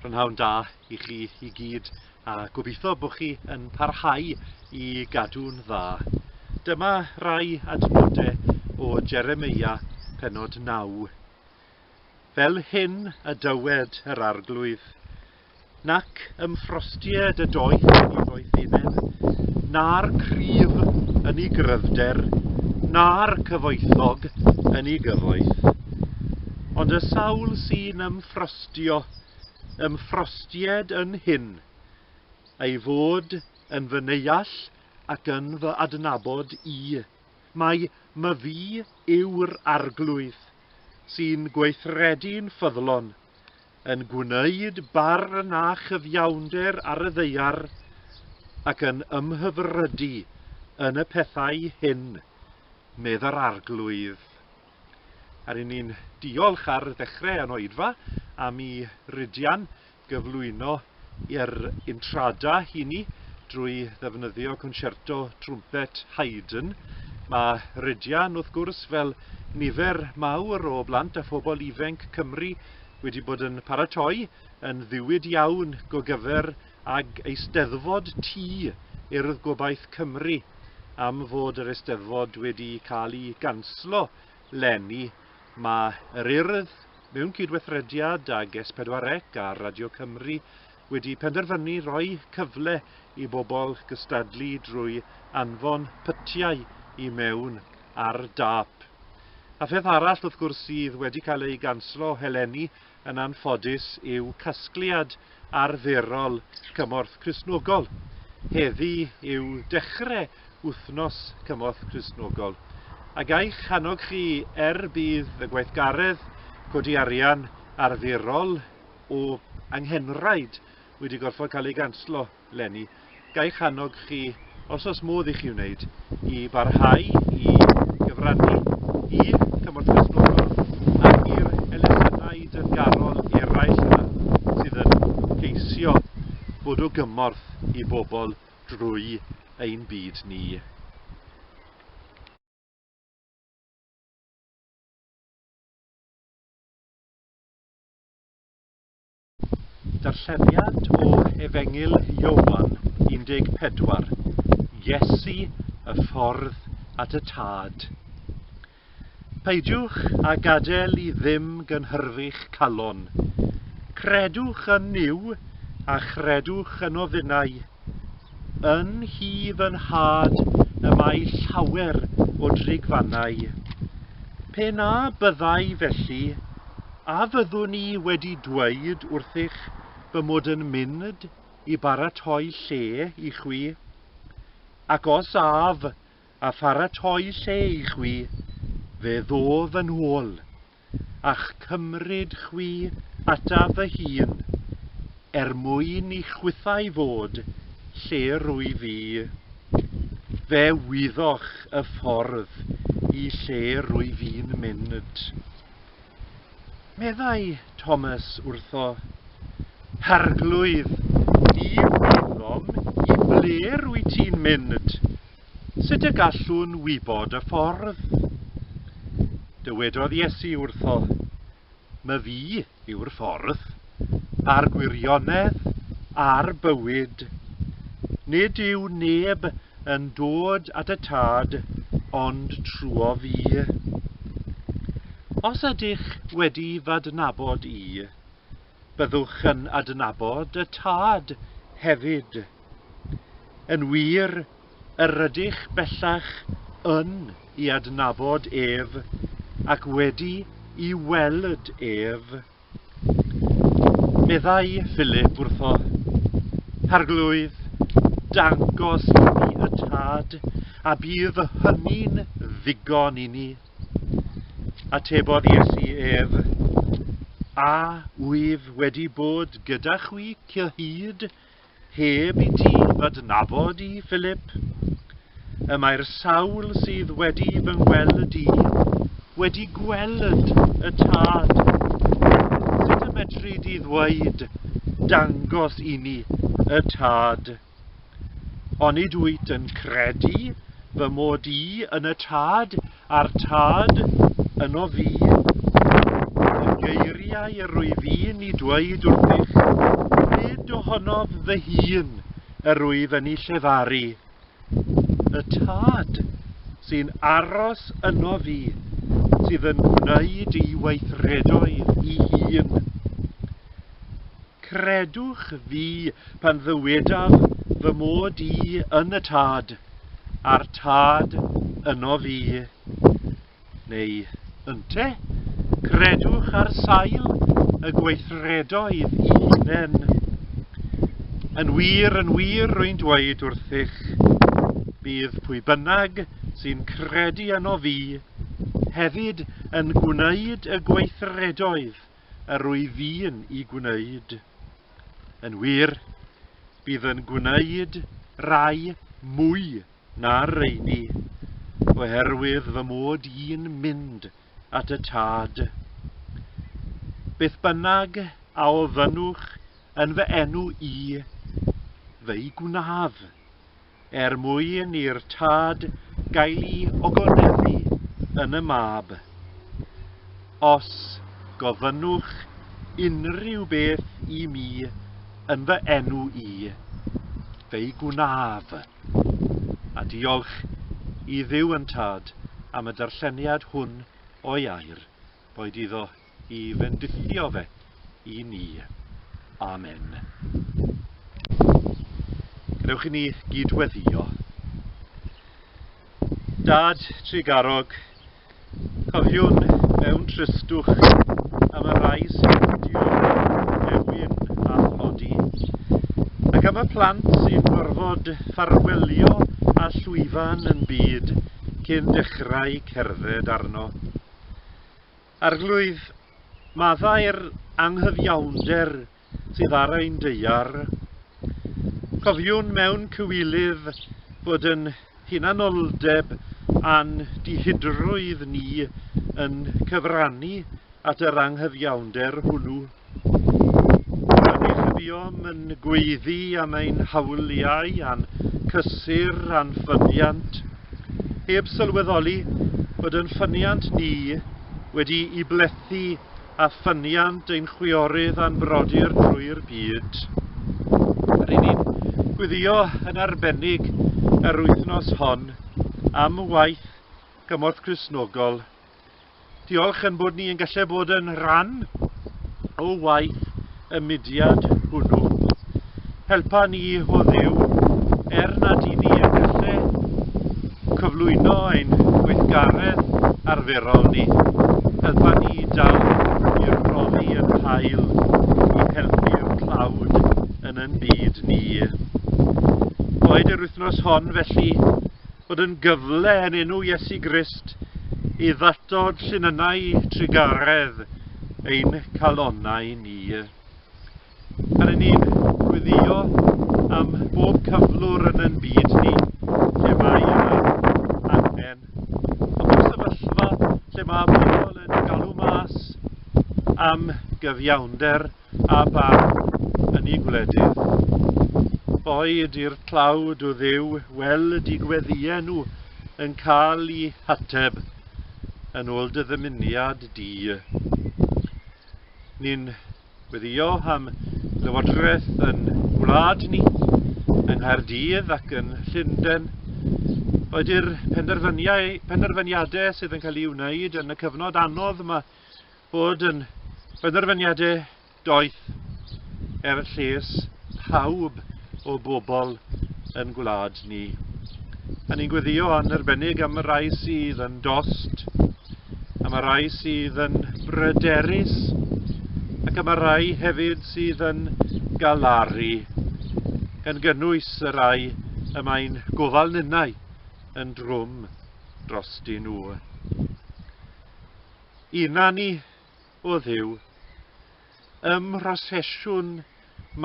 Prynhawn da i chi i gyd, a gobeithio bod chi yn parhau i gadw'n dda. Dyma rai adnodau o Jeremia pennod 9. Fel hyn y dywed yr arglwydd, nac ymffrostied y doeth yn ei roethineb, na'r cryf yn ei gryfder, na'r cyfoethog yn ei gyfoeth. Ond y sawl sy'n ymffrostied yn hyn, ei fod yn fy neuall ac yn fy adnabod i. Mae fi yw'r arglwydd sy'n gweithredu'n ffyddlon, yn gwneud barn a chyfiawnder ar y ddeiar ac yn ymhyfrydu yn y pethau hyn, medd yr arglwydd. A rydyn ni'n diolch ar ddechrau yn oedfa am i Rydian gyflwyno i'r intrada hini drwy ddefnyddio Consierto Trwmped Haydn. Mae Rydian wrth gwrs fel nifer mawr o blant a phobl ifanc Cymru wedi bod yn paratoi yn ddiwyd iawn go gyfer ag eisteddfod tŷ i'r gobaith Cymru am fod yr eisteddfod wedi cael ei ganslo leni. Mae yr urdd mewn cydweithrediad ag S4C a Radio Cymru wedi penderfynu rhoi cyfle i bobl gystadlu drwy anfon pytiau i mewn ar dap. A pheth arall wrth gwrs sydd wedi cael ei ganslo heleni yn anffodus yw casgliad arferol cymorth Cristnogol. Heddi yw dechrau wythnos cymorth Cristnogol. A gai'ch annog chi bydd y gweithgaredd codi arian arferol o anghenraid wedi gorfod cael ei ganslo leni. Gai'ch annog chi, os modd i chi wneud, i barhau i gyfrannu i cymorth Cristnogol ac i'r elefennau dyngarol eraill yna sydd yn ceisio bod o gymorth i bobl drwy ein byd ni. Darlleniad o Efengil Ioan 14. Iesu y ffordd at y tad. Peidiwch a gadael i ddim gynhyrfu'ch calon. Credwch yn niw a chredwch yn ofinnau. Yn hif yn had y mae llawer o drigfannau. Pe na byddai felly, a fyddwn ni wedi dweud wrthych fy mod yn mynd i baratoi lle i chwi, ac os af a pharatoi lle i chwi, fe ddo fy nôl, a'ch cymryd chwi ataf fy hun, mwyn i chwythau fod lle rwy fi. Fe wyddoch y ffordd i lle rwy fi'n mynd. Meddai Thomas wrtho, Arglwydd, ni wyddom i ble rwy ti'n mynd? Sut y gallwn wybod y ffordd? Dywedodd Iesu wrtho, fi yw'r ffordd, a'r gwirionedd, a'r bywyd. Nid yw neb yn dod at y tad, ond trwy fi. Os ydych wedi fy adnabod i, byddwch yn adnabod y tad hefyd. Yn wir, ydych bellach yn i adnabod ef, ac wedi i weld ef. Meddai Philip wrtho, Arglwydd, dangos i ni y tad, a bydd hynny'n ddigon i ni. Atebodd Iesu ef, a wyf wedi bod gyda chwi cyhyd, heb i ti adnabod i, Philip? Y mae'r sawl sydd wedi fy ngweld i, wedi gweld y tad. Sut y medru di ddweud, dangos i ni y tad? Onid wyt yn credu fy mod i yn y tad, a'r tad yno fi? Y geiriau eiriau yr rwy fi'n i dweud wrthych, nid ohonodd fy hun yr rwy fy'n ei llefaru. Y tad sy'n aros yno fi, sydd yn gwneud i weithredoedd i hun. Credwch fi pan ddywedaf fy mod i yn y tad, a'r tad yno fi. Neu, ynte, credwch ar sail y gweithredoedd i hunain. Yn wir rwy'n dweud wrthych, bydd pwy bynnag sy'n credu yno fi, hefyd yn gwneud y gweithredoedd a rwy fi'n i gwneud. Yn wir, bydd yn gwneud rai mwy na'r reini, oherwydd fy mod i'n mynd at y tad. Beth bynnag a ofynnwch yn fy enw i, fe'i gwnaf, mwyn i'r tad gael ei ogoneddu yn y mab. Os gofynnwch unrhyw beth i mi yn fy enw i, fe'i gwnaf. A diolch i Dduw yn tad am y darlleniad hwn o'i air, boed iddo i fendithio fe i ni. Amen. Gadewch i ni gydweddio. Dad Tregarog, cofiwn mewn tristwch am y rai sy'n diwr ewyn a thlodi, ac am y plant sy'n gorfod ffarwelio a llwyfan yn byd cyn dechrau cerdded arno. Arglwydd maddau'r anghyfiawnder sydd ar ein deiar. Cofiwn mewn cywilydd fod yn hunanoldeb a'n dihydrwydd ni yn cyfrannu at yr anghyfiawnder hwnnw. Rydyn ni chyfiom yn gweiddi am ein hawliau a'n cysur a'n ffyniant, heb sylweddoli bod yn ffyniant ni wedi i blethu a ffyniant ein chwiorydd a'n brodyr drwy'r byd. Rydyn ni'n gwyddio yn arbennig yr wythnos hon am waith gymorth Cristnogol. Diolch yn bod ni yn gallu bod yn rhan o waith y mudiad hwnnw. Helpa ni o Dduw nad i ni yn gallu cyflwyno ein gweithgaredd arferol ni. Helpa ni dal i'r roddi yn hael i helpu'r tlawd yn ein byd ni. Boed yr wythnos hon felly bod yn gyfle yn enw Iesu Grist i ddatod llinynau trigaredd ein calonnau ni. Rydyn ni'n gwyddio am bob cyflwr yn ein byd ni, lle mae angen. Am y sefyllfa lle mae bobl yn galw mas am gyfiawnder a barn yn ei gwledydd. Boed i'r tlawd o Dduw weld i gweddiau nhw yn cael ei hateb yn ôl dy ddymuniad di. Ni'n gweddio am lywodraeth yn gwlad ni, yng Nghaerdydd ac yn Llundain. Boed i'r penderfyniadau sydd yn cael ei wneud yn y cyfnod anodd yma bod yn penderfyniadau doeth lles pawb o bobl yn gwlad ni. A ni'n gweddio yn arbennig am y rai sydd yn dost, am y rai sydd yn bryderus, ac am y rai hefyd sydd yn galaru, gan gynnwys y rai y mae'n gofal ninnau yn drwm drosti nhw. Una ni o Dduw, ymrosesiwn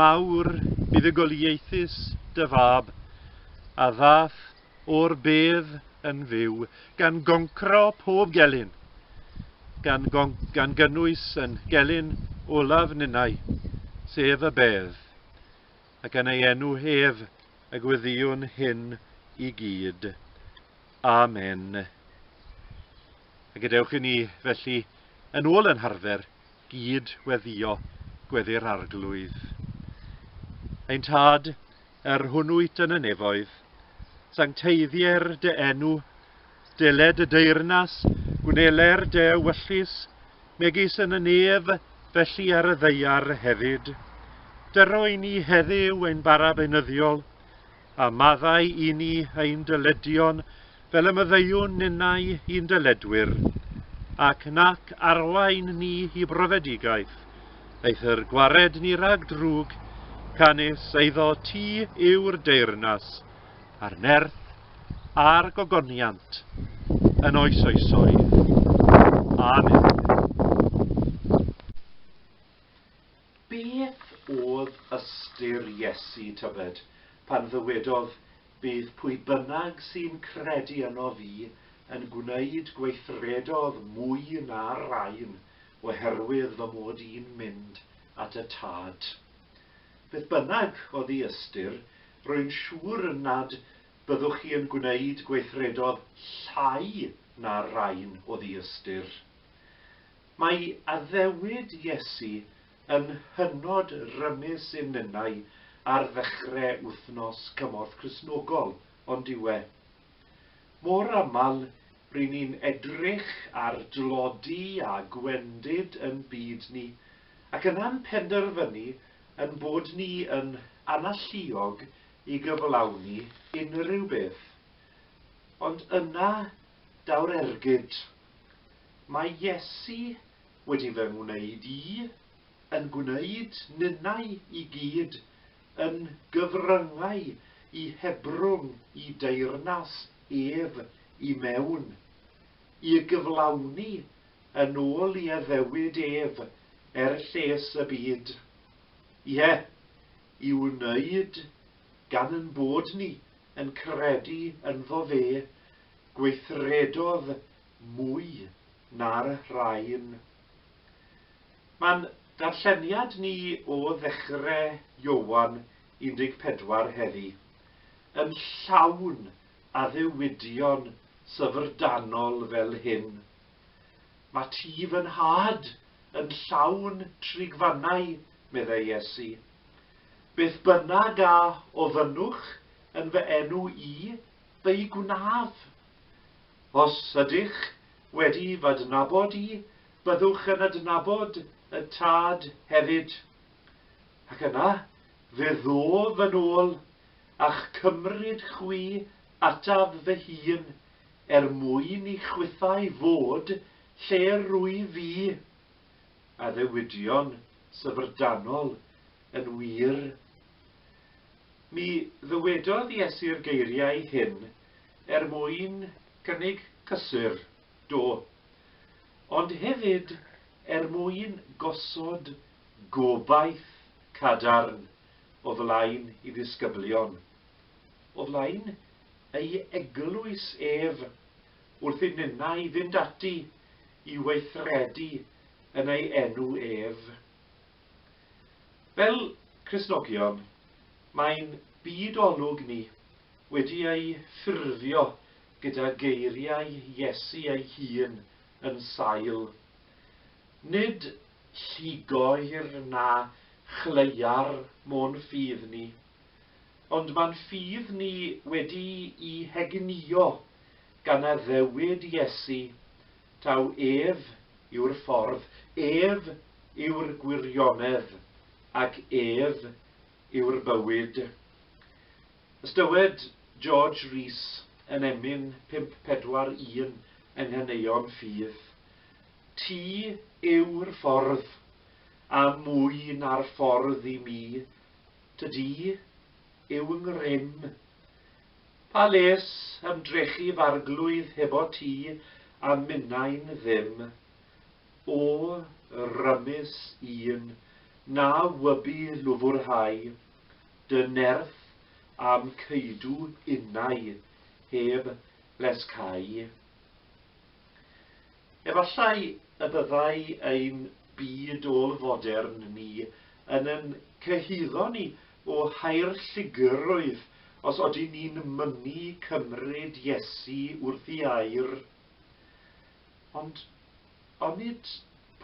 mawr buddugoliaethus dy fab, a ddath o'r bedd yn fyw, gan goncro pob gelyn, gan gynnwys yn gelyn olaf ninnau, sef y bedd, ac yn ei enw hef y gweddiwn hyn i gyd. Amen. A gadewch i ni felly yn ôl yn harfer gyd weddio gweddi'r arglwydd. Ein tad, hwnnwyt yn y nefoedd, sancteiddier dy enw, deled y deyrnas, gwneler dy wyllus, megis yn y nef, felly ar y ddeiar hefyd. Dyro i ni heddiw ein bara beunyddiol, a maddau i ni ein dyledion, fel y myddeiwn ninnau i'n dyledwyr, ac nac arwain ni i brofedigaeth, eith'r gwared ni rag drwg, canis eiddo ti yw'r deyrnas, a'r nerth a'r gogoniant, yn oes oesoedd. Amen. Beth oedd ystyr Iesu tybed, pan ddywedodd bydd pwy bynnag sy'n credu yno fi yn gwneud gweithredodd mwy na'r rain oherwydd fy mod i'n mynd at y tad. Beth bynnag oedd ei ystyr, rwy'n siŵr nad byddwch chi yn gwneud gweithredodd llai na'r rain oedd ei ystyr. Mae addewid Iesu yn hynod rymus i'n ninnau ar ddechrau wythnos cymorth Cristnogol, ond diwe. Mor aml rydyn ni'n edrych ar dlodi a gwendid yn byd ni, ac yna'n penderfynu yn bod ni yn analluog i gyflawni unrhyw beth. Ond yna daw'r ergyd. Mae Iesu wedi fy ngwneud yn gwneud ninnau i gyd, yn gyfryngau i hebrwng i deyrnas ef i mewn, i gyflawni yn ôl i addewid ef lles y byd. Ie, i wneud gan yn bod ni yn credu ynddo fe gweithredodd mwy na'r rhain. Mae'n darlleniad ni o ddechrau Ioan 14 heddi yn llawn addewidion syfrdanol fel hyn. Mae ti fy nhad yn llawn trigfannau, meddai Iesu. Beth bynnag a ofynnwch yn fy enw i, fe'i gwnaf. Os ydych wedi fy adnabod i, byddwch yn adnabod y tad hefyd. Ac yna, fe ddo fy nôl, a'ch cymryd chwi ataf fy hun, mwyn i chwythau fod lle rwy fi. Addewidion syfrdanol yn wir. Mi ddywedodd Iesu'r geiriau hyn mwyn cynnig cysur, do, ond hefyd mwyn gosod gobaith cadarn o flaen i ddisgyblion, o flaen ei eglwys ef, wrth i ninnau fynd ati i weithredu yn ei enw ef. Fel Cristnogion, mae'n bydolwg ni wedi ei ffurfio gyda geiriau Iesu ei hun yn sail. Nid lligoer na chleuar mo'n ffydd ni, ond mae'n ffydd ni wedi i hegnio gan addewid Iesu, taw ef yw'r ffordd, ef yw'r gwirionedd, ac ef yw'r bywyd. Ystywed George Rees yn Emyn 541 yng Nghaneuon Ffydd. Ti yw'r ffordd, a mwy na'r ffordd i mi, tydi yw ngrym. Pa les ymdrechu farglwydd hebo ti a minnau'n ddim, o rymus un, na wybu lwfwrhau, dy nerth am ceidw unau heb lescau. Efallai y byddai ein byd ôl-fodern ni yn cyhuddo ni o hair lligrwydd os oedden ni'n mynnu cymryd Iesu wrth ei air. Ond nid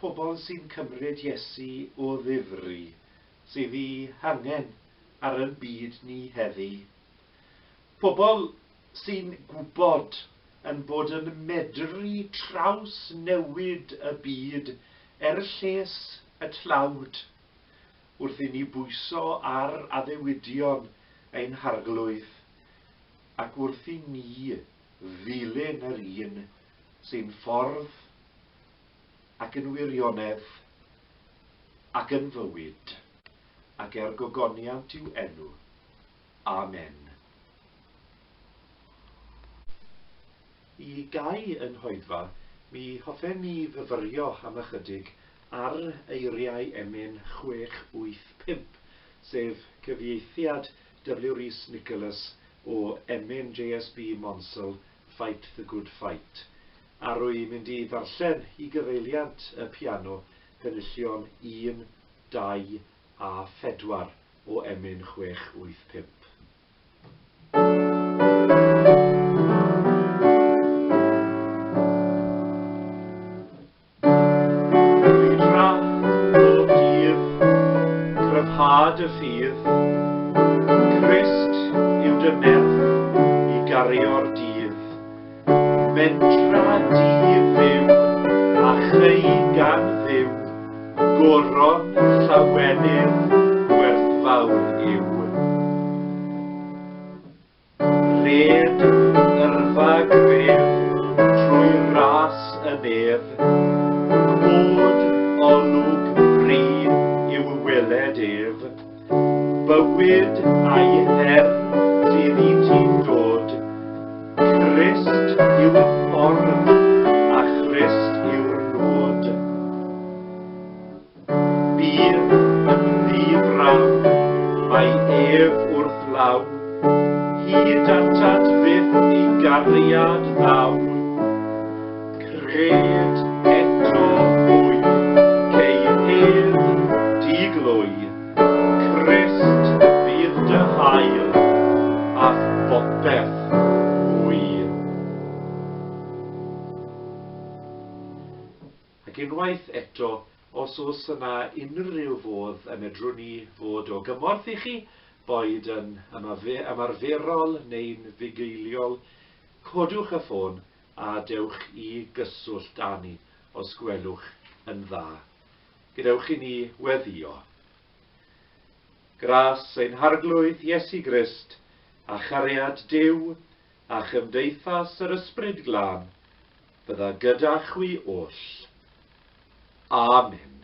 pobl sy'n cymryd Iesu o ddifri, sydd ei hangen ar ein byd ni heddi. Pobl sy'n gwybod yn bod yn medru traws newid y byd lles y tlawd, wrth i ni bwyso ar addewidion ein harglwydd, ac wrth i ni ddilyn yr un sy'n ffordd ac yn wirionedd ac yn fywyd, ac gogoniant i'w enw. Amen. I gau yn hoedfa, mi hoffen ni fyfyrio am ychydig ar eiriau Emyn 685, sef cyfieithiad W. Rhys Nicholas o Emyn JSB Monsell, Fight the Good Fight. A rwy'n mynd i ddarllen i gyfeiliant y piano gynullion 1, 2 a 4 o Emyn 685. Cryfhad y ffydd, Crist yw dy merth i gario'r dydd, mentra di fyw a chreu gan ddiw, goron llawenydd werthfawr yw. Red yrfa gref trwy ras y nef, cod olwg bri yw weled ef, bywyd a'i her sydd i ti'n dod, Crist yw y ffordd a Crist yw'r nod. Bydd yn ddifram mae ef wrth law, hyd atat fyth i gariad ddaw, cred eto mwy, cei hedd diglwy, Crist fydd dy hael a phopeth fwy. Ac unwaith eto, os oes yna unrhyw fodd y medrwn ni fod o gymorth i chi, boed yn ymarferol neu'n fugeiliol, codwch y ffôn a dewch i gyswllt â ni os gwelwch yn dda. Gadewch i ni weddio. Gras ein harglwydd Iesu Grist, a chariad Duw, a chymdeithas yr ysbryd glân, bydda gyda chwi oll. Amen.